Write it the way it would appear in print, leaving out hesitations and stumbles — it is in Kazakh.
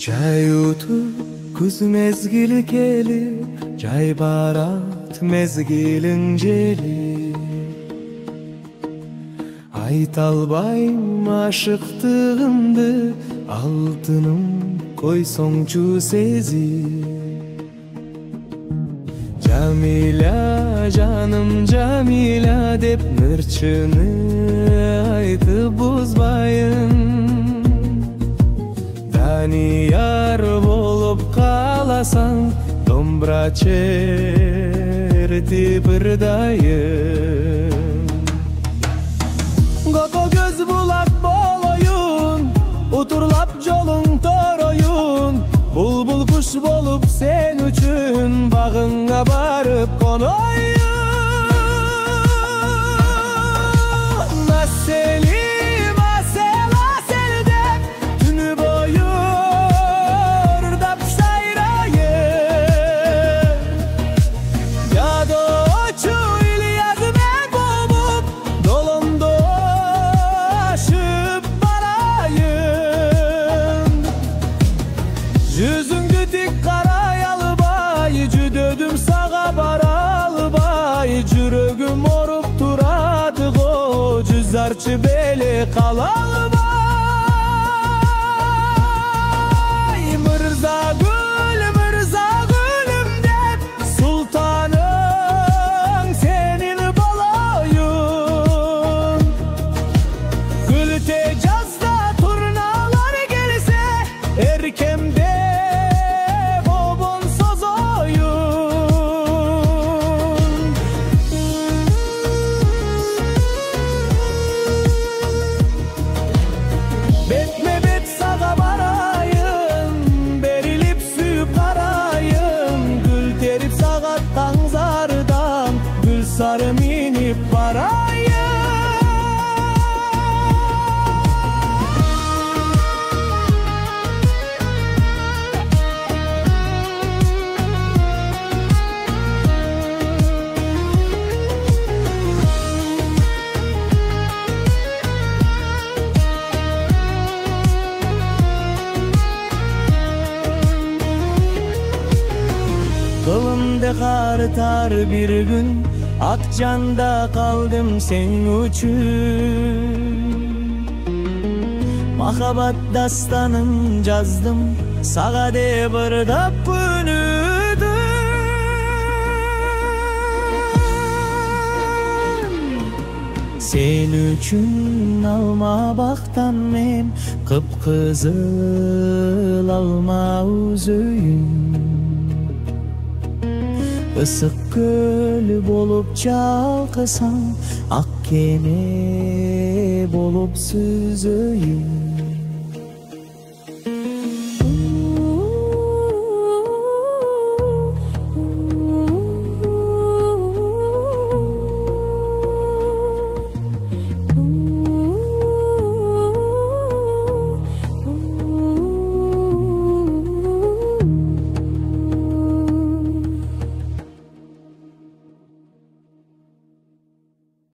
Жай утуп күз мезгили келип, жай барат мезгилиң жели. Айта албайм ашыктыгымды, алтыным койсоңчу сезип. Жамиля, жаным Жамиля деп нырчыны айтып бузбайын. Данияр болуп каласаң, домбра чертип ырдайын. Коко көз булак болоюн, утурлап жолуң тороюн. Булбул куш болуп сен үчүн багыңа барып коноюн. Yüzüңdü tik karay albay, cüdödüm sağa bara albay. Жүрөгүм оруп турады го, жүз арчы беле кала албай. Мырза гүлүм деп, султаның сенин болоюн. Гүлте жазда турналар келсе, эркемде sarı minip barayım. Kılımda kartar bir gün, Akjanda kaldım sen üçün. Mahabat dastanın yazdım, sağa de bırdap günüdüm. Sen üçün alma baktan men, kıpkızıl alma üzüyüm. Isık göl bolup çalkısan, ak kene bolup süzeyim.